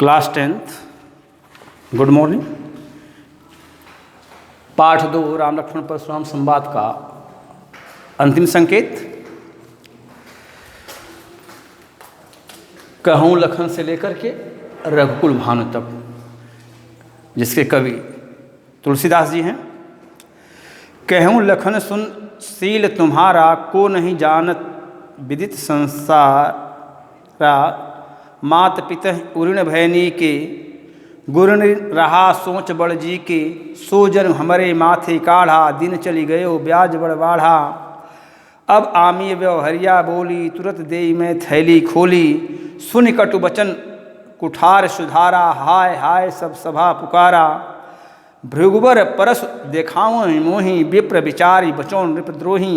Class 10th good morning. पाठ 2 राम लक्ष्मण परशुराम संवाद का अंतिम संकेत। कहूँ लखन से लेकर के रघुकुल भानु तक, जिसके कवि तुलसीदास जी हैं। कहूँ लखन सुन शील तुम्हारा, को नहीं जानत विदित संसारा। मात पिता उऋण भयनी के, गुरुन रहा सोच बड़ जी के। सो जन्म हमरे माथे काढ़ा, दिन चली गयो ब्याज बड़ बाढ़ा। अब आमी व्यवहरिया बोली, तुरत देई मैं थैली खोली। सुन कटु बचन कुठार सुधारा, हाय हाय सब सभा पुकारा। भृगुवर परस देखाऊँ मोही, विप्र विचारी बचौं नृपद्रोही।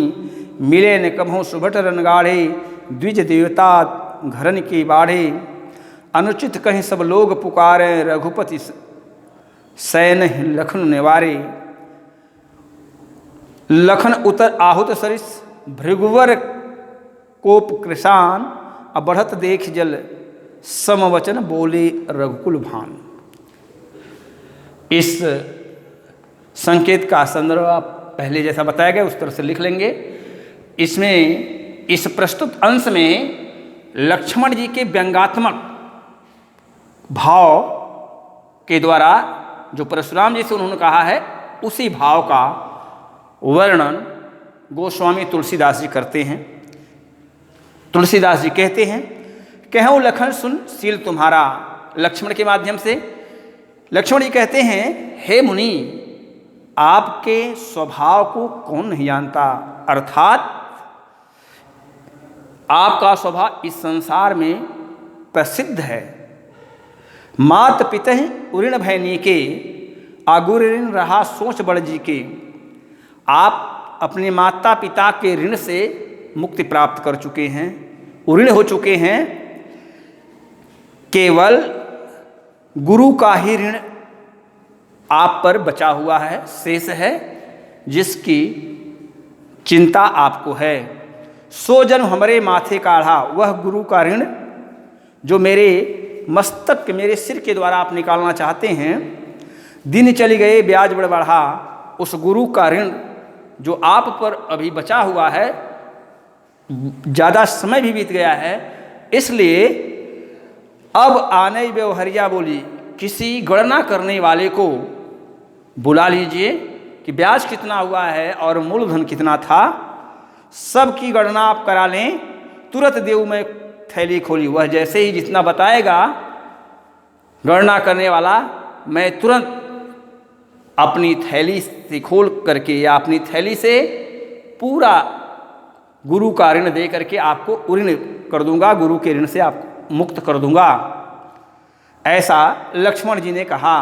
मिले न कभों सुभट रनगाढ़े, द्विज देवता घरन के बाढ़े। अनुचित कहीं सब लोग पुकारे, रघुपति सैन लखन निवारे। लखन उतर आहुत सरिस, भृगुवर कोप कृशान। अब बढ़त देख जल समवचन, बोले रघुकुल भान। इस संकेत का संदर्भ आप पहले जैसा बताया गया उस तरह से लिख लेंगे। इसमें इस प्रस्तुत अंश में लक्ष्मण जी के व्यंग्यात्मक भाव के द्वारा जो परशुराम जी से उन्होंने कहा है, उसी भाव का वर्णन गोस्वामी तुलसीदास जी करते हैं। तुलसीदास जी कहते हैं, कहूँ लखन सुन शील तुम्हारा। लक्ष्मण के माध्यम से लक्ष्मण जी कहते हैं, हे मुनि, आपके स्वभाव को कौन नहीं जानता। अर्थात आपका स्वभाव इस संसार में प्रसिद्ध है। मात पिता उऋण भयनी के, आगुर ऋण रहा सोच बड़ जी के। आप अपने माता पिता के ऋण से मुक्ति प्राप्त कर चुके हैं, उऋण हो चुके हैं। केवल गुरु का ही ऋण आप पर बचा हुआ है, शेष है, जिसकी चिंता आपको है। सो जन्म हमरे माथे काढ़ा, वह गुरु का ऋण जो मेरे मस्तक के, मेरे सिर के द्वारा आप निकालना चाहते हैं। दिन चली गए ब्याज बड़ बढ़ा, उस गुरु का ऋण जो आप पर अभी बचा हुआ है, ज़्यादा समय भी बीत गया है, इसलिए अब आने व्यवहरिया बोली, किसी गणना करने वाले को बुला लीजिए कि ब्याज कितना हुआ है और मूलधन कितना था। सबकी गणना आप करा लें, तुरंत देव में थैली खोली। वह जैसे ही जितना बताएगा गणना करने वाला, मैं तुरंत अपनी थैली से खोल करके या अपनी थैली से पूरा गुरु का ऋण दे करके आपको ऋण कर दूंगा, गुरु के ऋण से आपको मुक्त कर दूंगा। ऐसा लक्ष्मण जी ने कहा।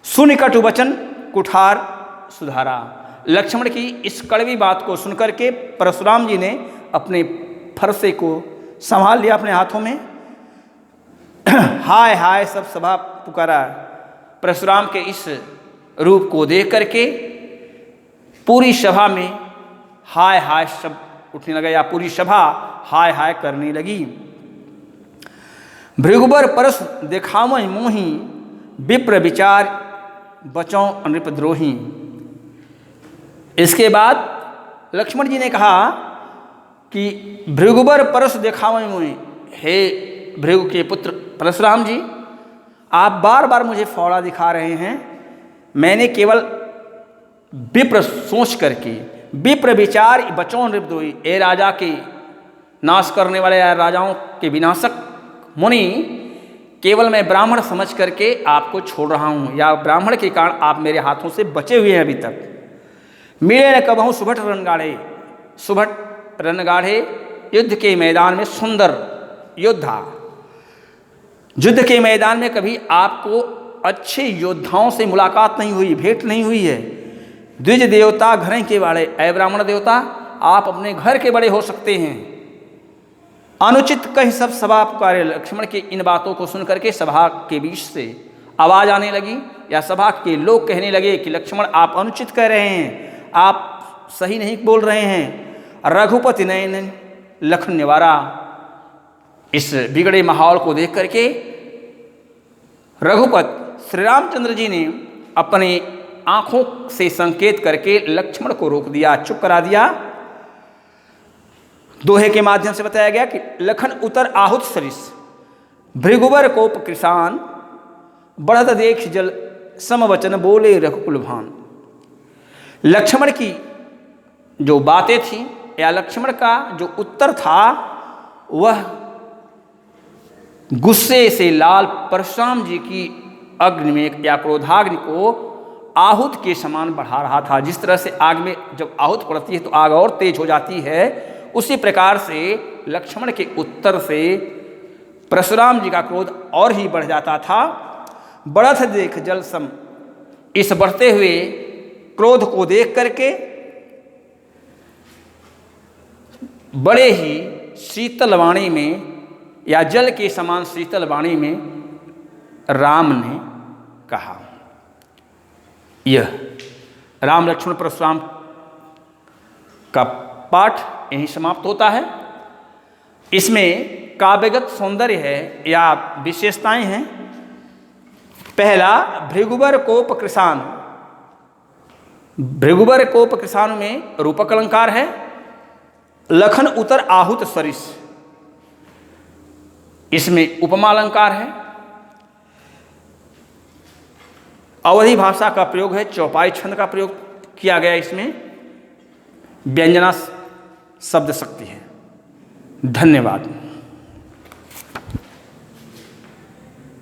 सुन कटु वचन कुठार सुधारा। लक्ष्मण की इस कड़वी बात को सुनकर के परशुराम जी ने अपने फरसे को संभाल लिया अपने हाथों में। हाय हाय सब सभा पुकारा। परशुराम के इस रूप को देख करके पूरी सभा में हाय हाय शब्द उठने लगा, या पूरी सभा हाय हाय करने लगी। भृगुबर परस देखावं मोही, विप्र विचार बचौं नृपद्रोही। इसके बाद लक्ष्मण जी ने कहा कि भृगुबर परस देखावं मोही, हे भृगु के पुत्र परशुराम जी, आप बार बार मुझे फौड़ा दिखा रहे हैं। मैंने केवल विप्र सोच करके, विप्र विचार बचौं नृपद्रोही, ए राजा के नाश करने वाले या राजाओं के विनाशक मुनि, केवल मैं ब्राह्मण समझ करके आपको छोड़ रहा हूँ, या ब्राह्मण के कारण आप मेरे हाथों से बचे हुए हैं अभी तक। मिले न कबहूँ सुभट रणगाढ़े। सुभट रणगाढ़े युद्ध के मैदान में सुंदर योद्धा। युद्ध के मैदान में कभी आपको अच्छे योद्धाओं से मुलाकात नहीं हुई, भेंट नहीं हुई है। द्विज देवता घर के बड़े, ऐ ब्राह्मण देवता, आप अपने घर के बड़े हो सकते हैं। अनुचित कहीं सब सभा पुकारे। लक्ष्मण की इन बातों को सुनकर के सभा के बीच से आवाज आने लगी, या सभा के लोग कहने लगे कि लक्ष्मण आप अनुचित कह रहे हैं, आप सही नहीं बोल रहे हैं। रघुपति नयन लखन निवारा। इस बिगड़े माहौल को देख करके रघुपति श्री रामचंद्र जी ने अपने आंखों से संकेत करके लक्ष्मण को रोक दिया, चुप करा दिया। दोहे के माध्यम से बताया गया कि लखन उतर आहुत सरिस, भृगुबर कोप कृसान, बढ़त देख जल समवचन बोले रघुकुल भान। लक्ष्मण की जो बातें थी या लक्ष्मण का जो उत्तर था वह गुस्से से लाल परशुराम जी की अग्नि में या क्रोधाग्नि को आहूत के समान बढ़ा रहा था। जिस तरह से आग में जब आहूत पड़ती है तो आग और तेज हो जाती है, उसी प्रकार से लक्ष्मण के उत्तर से परशुराम जी का क्रोध और ही बढ़ जाता था। बढ़त देख जल सम, इस बढ़ते हुए क्रोध को देख करके बड़े ही शीतल वाणी में या जल के समान शीतल वाणी में राम ने कहा। यह राम लक्ष्मण परशुराम का पाठ यहीं समाप्त होता है। इसमें काव्यगत सौंदर्य है या विशेषताएं हैं। पहला, भृगुबर कोप कृसान। भृगुबर कोप कृसान में रूपक अलंकार है। लखन उतर आहुत सरिस, इसमें उपमा अलंकार है। अवधि भाषा का प्रयोग है, चौपाई छंद का प्रयोग किया गया। इसमें व्यंजना शब्द शक्ति है। धन्यवाद।